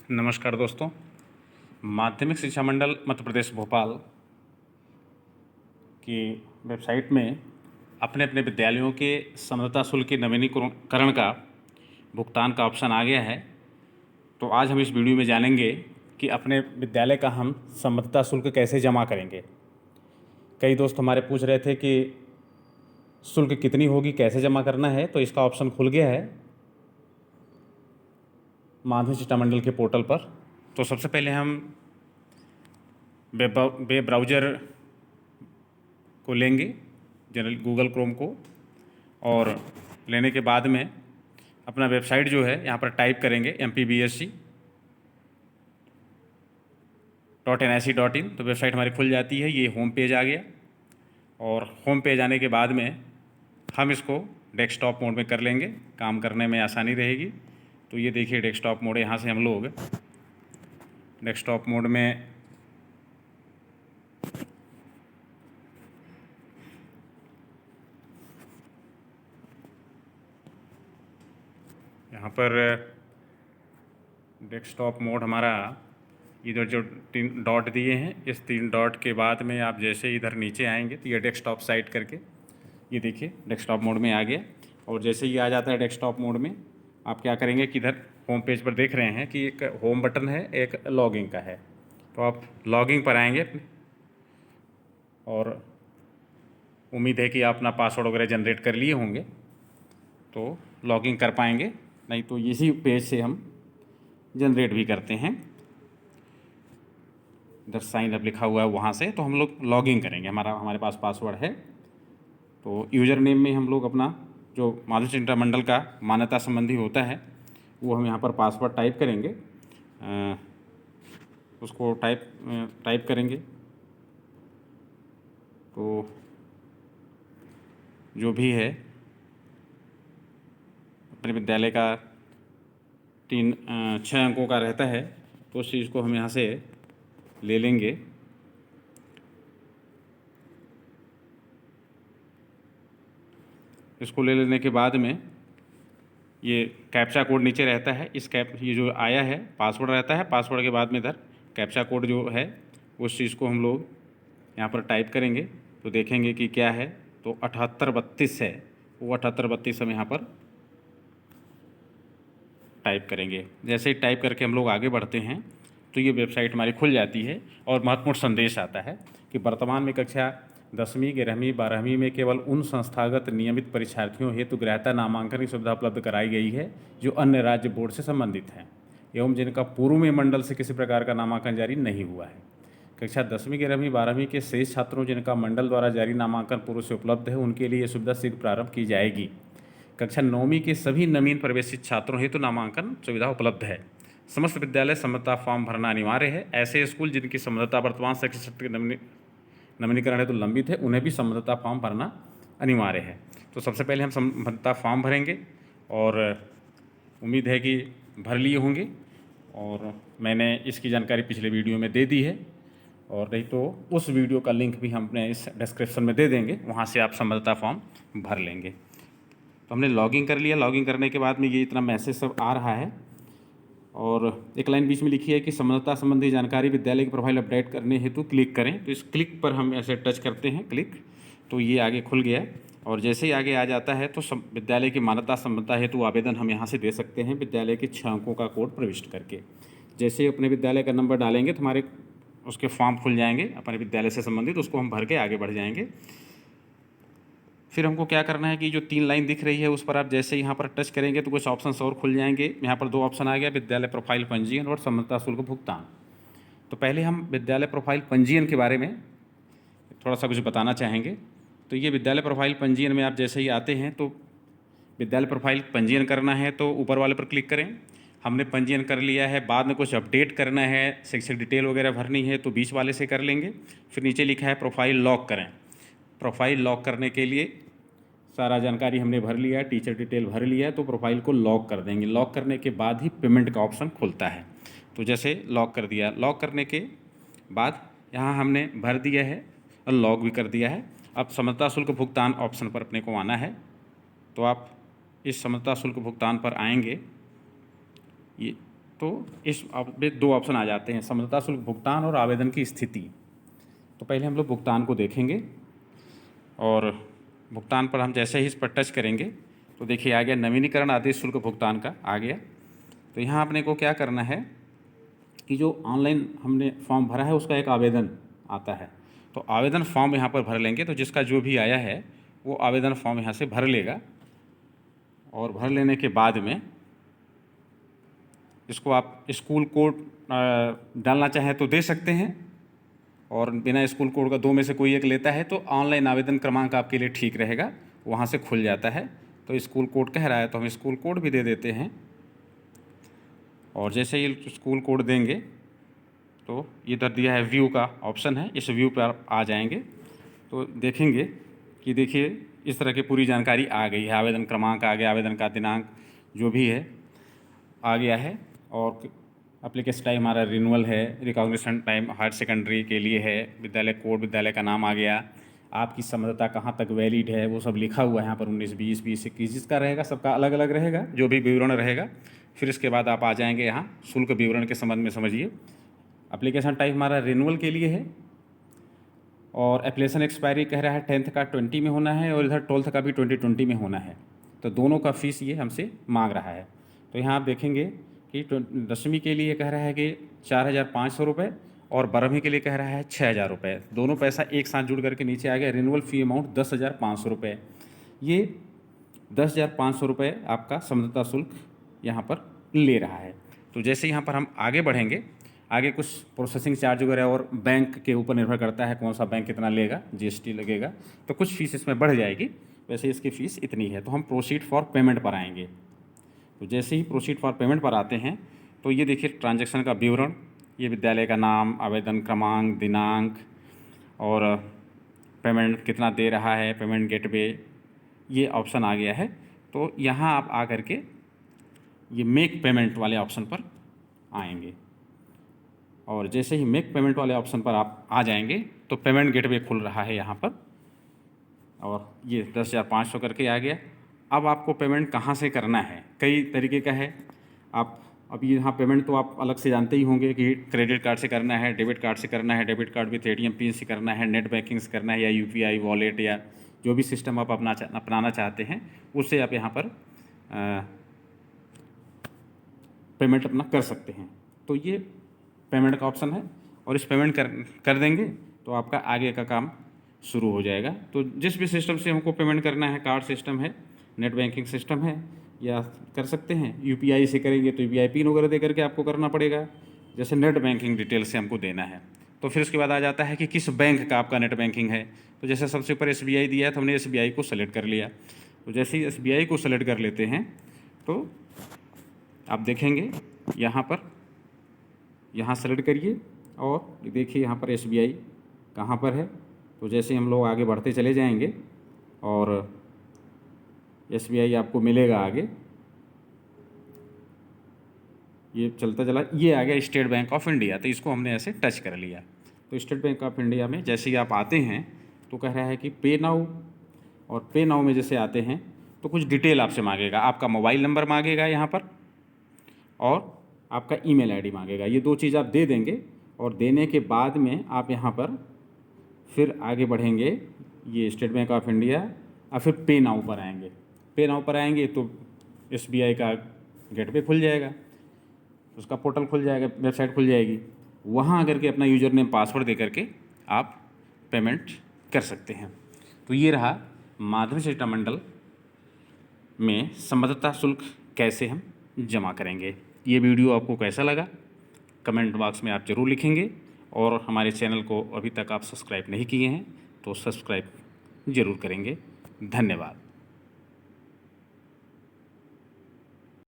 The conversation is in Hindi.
नमस्कार दोस्तों। माध्यमिक शिक्षा मंडल मध्य प्रदेश भोपाल की वेबसाइट में अपने अपने विद्यालयों के समरसता शुल्क के नवीनीकरण का भुगतान का ऑप्शन आ गया है। तो आज हम इस वीडियो में जानेंगे कि अपने विद्यालय का हम समरसता शुल्क कैसे जमा करेंगे। कई दोस्त हमारे पूछ रहे थे कि शुल्क कितनी होगी, कैसे जमा करना है, तो इसका ऑप्शन खुल गया है माध्यमिक शिक्षा मंडल के पोर्टल पर। तो सबसे पहले हम वेब ब्राउज़र को लेंगे, जनरल गूगल क्रोम को, और लेने के बाद में अपना वेबसाइट जो है यहाँ पर टाइप करेंगे mpbsc.nic.in। तो वेबसाइट हमारी खुल जाती है। ये होम पेज आ गया, और होम पेज आने के बाद में हम इसको डेस्कटॉप मोड में कर लेंगे, काम करने में आसानी रहेगी। तो ये देखिए डेस्कटॉप मोड है। यहाँ से हम लोग डेस्कटॉप मोड में यहाँ पर डेस्कटॉप मोड हमारा इधर जो 3 डॉट दिए हैं, इस 3 डॉट के बाद में आप जैसे इधर नीचे आएंगे तो ये डेस्कटॉप साइट करके ये देखिए डेस्कटॉप मोड में आ गया। और जैसे ही आ जाता है डेस्कटॉप मोड में, आप क्या करेंगे कि इधर होम पेज पर देख रहे हैं कि एक होम बटन है, एक लॉगिंग का है। तो आप लॉगिंग पर आएंगे अपने, और उम्मीद है कि आप अपना पासवर्ड वगैरह जनरेट कर लिए होंगे तो लॉगिंग कर पाएंगे, नहीं तो इसी पेज से हम जनरेट भी करते हैं। इधर साइन अप लिखा हुआ है, वहाँ से तो हम लोग लॉगिन करेंगे। हमारे पास पासवर्ड है, तो यूज़र नेम में हम लोग अपना जो माध्यमिक शिक्षा मंडल का मान्यता संबंधी होता है वो हम यहाँ पर पासवर्ड टाइप करेंगे। उसको टाइप करेंगे तो जो भी है अपने विद्यालय का 6 अंकों का रहता है, तो उस चीज़ को हम यहाँ से ले लेंगे। इसको ले लेने के बाद में ये कैप्चा कोड नीचे रहता है। ये जो आया है पासवर्ड रहता है, पासवर्ड के बाद में इधर कैप्चा कोड जो है उस चीज़ को हम लोग यहाँ पर टाइप करेंगे तो देखेंगे कि क्या है। तो 7832 है, वो 7832 हम यहाँ पर टाइप करेंगे। जैसे ही टाइप करके हम लोग आगे बढ़ते हैं तो ये वेबसाइट हमारी खुल जाती है, और महत्वपूर्ण संदेश आता है कि वर्तमान में कक्षा 10वीं 11वीं 12वीं में केवल उन संस्थागत नियमित परीक्षार्थियों हेतु गृहता नामांकन की सुविधा उपलब्ध कराई गई है जो अन्य राज्य बोर्ड से संबंधित हैं एवं जिनका पूर्व में मंडल से किसी प्रकार का नामांकन जारी नहीं हुआ है। कक्षा 10वीं 11वीं 12वीं के शेष छात्रों जिनका मंडल द्वारा जारी नामांकन पूर्व से उपलब्ध है उनके लिए यह सुविधा शीघ्र प्रारंभ की जाएगी। कक्षा 9वीं के सभी नवीन प्रवेशित छात्रों हेतु नामांकन सुविधा उपलब्ध है। समस्त विद्यालय समरसता फॉर्म भरना अनिवार्य है। ऐसे स्कूल जिनकी समरसता वर्तमान शैक्षिक सत्र के नवीनीकरण हेतु लंबित है उन्हें भी समरसता फॉर्म भरना अनिवार्य है। तो सबसे पहले हम समरसता फॉर्म भरेंगे, और उम्मीद है कि भर लिए होंगे, और मैंने इसकी जानकारी पिछले वीडियो में दे दी है, और नहीं तो उस वीडियो का लिंक भी हम अपने इस डिस्क्रिप्शन में दे देंगे, वहाँ से आप समरसता फॉर्म भर लेंगे। तो हमने लॉगिन कर लिया। लॉगिन करने के बाद में ये इतना मैसेज सब आ रहा है, और एक लाइन बीच में लिखी है कि समरसता संबंधी जानकारी विद्यालय की प्रोफाइल अपडेट करने हेतु क्लिक करें। तो इस क्लिक पर हम ऐसे टच करते हैं, क्लिक, तो ये आगे खुल गया। और जैसे ही आगे आ जाता है तो विद्यालय की मान्यता समरसता हेतु आवेदन हम यहाँ से दे सकते हैं विद्यालय के 6 अंकों का कोड प्रविष्ट करके। जैसे ही अपने विद्यालय का नंबर डालेंगे तो हमारे उसके फॉर्म खुल जाएंगे अपने विद्यालय से संबंधित, उसको हम भर के आगे बढ़ जाएंगे। फिर हमको क्या करना है कि जो 3 लाइन दिख रही है उस पर आप जैसे यहाँ पर टच करेंगे तो कुछ ऑप्शंस और खुल जाएंगे। यहाँ पर 2 ऑप्शन आ गया, विद्यालय प्रोफाइल पंजीयन और समरसता शुल्क भुगतान। तो पहले हम विद्यालय प्रोफाइल पंजीयन के बारे में थोड़ा सा कुछ बताना चाहेंगे। तो ये विद्यालय प्रोफाइल पंजीयन में आप जैसे ही आते हैं तो विद्यालय प्रोफाइल पंजीयन करना है तो ऊपर वाले पर क्लिक करें। हमने पंजीयन कर लिया है, बाद में कुछ अपडेट करना है, शैक्षिक डिटेल वगैरह भरनी है तो बीच वाले से कर लेंगे। फिर नीचे लिखा है प्रोफाइल लॉक करें। प्रोफाइल लॉक करने के लिए सारा जानकारी हमने भर लिया है, टीचर डिटेल भर लिया है, तो प्रोफाइल को लॉक कर देंगे। लॉक करने के बाद ही पेमेंट का ऑप्शन खुलता है। तो जैसे लॉक कर दिया, लॉक करने के बाद यहाँ हमने भर दिया है और लॉक भी कर दिया है। अब समरसता शुल्क भुगतान ऑप्शन पर अपने को आना है। तो आप इस समरसता शुल्क भुगतान पर आएंगे, ये तो इस में 2 ऑप्शन आ जाते हैं, समझौता शुल्क भुगतान और आवेदन की स्थिति। तो पहले हम लोग भुगतान को देखेंगे और भुगतान पर हम जैसे ही इस पर टच करेंगे तो देखिए आ गया नवीनीकरण आदेश शुल्क भुगतान का आ गया। तो यहाँ अपने को क्या करना है कि जो ऑनलाइन हमने फॉर्म भरा है उसका एक आवेदन आता है, तो आवेदन फॉर्म यहाँ पर भर लेंगे। तो जिसका जो भी आया है वो आवेदन फॉर्म यहाँ से भर लेगा और भर लेने के बाद में इसको आप स्कूल कोड डालना चाहें तो दे सकते हैं, और बिना स्कूल कोड का 2 में से कोई एक लेता है तो ऑनलाइन आवेदन क्रमांक आपके लिए ठीक रहेगा, वहाँ से खुल जाता है। तो स्कूल कोड कह रहा है तो हम स्कूल कोड भी दे देते हैं, और जैसे ही स्कूल कोड देंगे तो इधर दिया है व्यू का ऑप्शन है, इस व्यू पर आ जाएंगे तो देखेंगे कि देखिए इस तरह की पूरी जानकारी आ गई है, आवेदन क्रमांक आ गया, आवेदन का दिनांक जो भी है आ गया है, और एप्लीकेशन टाइम हमारा रिन्यूअल है, रिकॉग्निशन टाइम हायर सेकेंडरी के लिए है, विद्यालय कोड विद्यालय का नाम आ गया, आपकी समझौता कहाँ तक वैलिड है वो सब लिखा हुआ है यहाँ पर 19, 20, 20, 21 जिसका रहेगा सबका अलग अलग रहेगा, जो भी विवरण रहेगा। फिर इसके बाद आप आ जाएंगे यहाँ शुल्क विवरण के संबंध में समझिए। एप्लीकेशन टाइप हमारा रिन्यूअल के लिए है, और एप्लीकेशन एक्सपायरी कह रहा है 10th का 20 में होना है, और इधर 12th का भी 2020 में होना है। तो दोनों का फीस ये हमसे मांग रहा है। तो यहाँ आप देखेंगे कि 10वीं के लिए कह रहा है कि 4,500 रुपये, और 12वीं के लिए कह रहा है 6,000 रुपये। दोनों पैसा एक साथ जुड़ करके नीचे आ गया, रिन्यूअल फ़ी अमाउंट 10,500 रुपये। ये 10,500 रुपये आपका समझौता शुल्क यहाँ पर ले रहा है। तो जैसे यहाँ पर हम आगे बढ़ेंगे, आगे कुछ प्रोसेसिंग चार्ज वगैरह और बैंक के ऊपर निर्भर करता है कौन सा बैंक कितना लेगा, जीएसटी लगेगा, तो कुछ फीस इसमें बढ़ जाएगी, वैसे इसकी फ़ीस इतनी है। तो हम प्रोसीड फॉर पेमेंट पर आएंगे। तो जैसे ही प्रोसीड फॉर पेमेंट पर आते हैं तो ये देखिए ट्रांजैक्शन का विवरण, ये विद्यालय का नाम, आवेदन क्रमांक, दिनांक, और पेमेंट कितना दे रहा है, पेमेंट गेटवे, ये ऑप्शन आ गया है। तो यहाँ आप आ करके ये मेक पेमेंट वाले ऑप्शन पर आएंगे, और जैसे ही मेक पेमेंट वाले ऑप्शन पर आप आ जाएंगे तो पेमेंट गेटवे खुल रहा है यहाँ पर, और ये 10,500 करके आ गया। अब आपको पेमेंट कहाँ से करना है, कई तरीके का है। आप अब यहाँ पेमेंट तो आप अलग से जानते ही होंगे कि क्रेडिट कार्ड से करना है, डेबिट कार्ड से करना है, debit card with ATM pin से करना है, नेट बैंकिंग से करना है, या UPI वॉलेट, या जो भी सिस्टम आप अपनाना चाहते हैं उससे आप यहाँ पर पेमेंट अपना कर सकते हैं। तो ये पेमेंट का ऑप्शन है, और इस पेमेंट कर देंगे तो आपका आगे का काम शुरू हो जाएगा। तो जिस भी सिस्टम से हमको पेमेंट करना है, कार्ड सिस्टम है, नेट बैंकिंग सिस्टम है, या कर सकते हैं UPI से करेंगे तो UPI पिन वगैरह दे करके आपको करना पड़ेगा, जैसे नेट बैंकिंग डिटेल से हमको देना है। तो फिर उसके बाद आ जाता है कि किस बैंक का आपका नेट बैंकिंग है। तो जैसे सबसे ऊपर SBI दिया है तो हमने SBI को सेलेक्ट कर लिया। तो जैसे ही SBI को सेलेक्ट कर लेते हैं तो आप देखेंगे यहाँ पर, यहाँ सेलेक्ट करिए और देखिए यहाँ पर SBI कहाँ पर है। तो जैसे हम लोग आगे बढ़ते चले जाएंगे और SBI आपको मिलेगा आगे, ये चलता चला, ये आ गया स्टेट बैंक ऑफ इंडिया। तो इसको हमने ऐसे टच कर लिया। तो स्टेट बैंक ऑफ इंडिया में जैसे ही आप आते हैं तो कह रहा है कि पे नाउ, और पे नाउ में जैसे आते हैं तो कुछ डिटेल आपसे मांगेगा, आपका मोबाइल नंबर मांगेगा यहाँ पर, और आपका ईमेल आईडी मांगेगा। ये 2 चीज़ आप दे देंगे, और देने के बाद में आप यहाँ पर फिर आगे बढ़ेंगे, ये स्टेट बैंक ऑफ इंडिया, और फिर पे नाउ पर आएंगे। पे नाउ पर आएंगे तो SBI का गेटवे खुल जाएगा, उसका पोर्टल खुल जाएगा, वेबसाइट खुल जाएगी। वहाँ आकर के अपना यूज़र नेम पासवर्ड दे करके आप पेमेंट कर सकते हैं। तो ये रहा माध्यमिक शिक्षा मंडल में संबद्धता शुल्क कैसे हम जमा करेंगे। ये वीडियो आपको कैसा लगा कमेंट बॉक्स में आप ज़रूर लिखेंगे, और हमारे चैनल को अभी तक आप सब्सक्राइब नहीं किए हैं तो सब्सक्राइब ज़रूर करेंगे। धन्यवाद।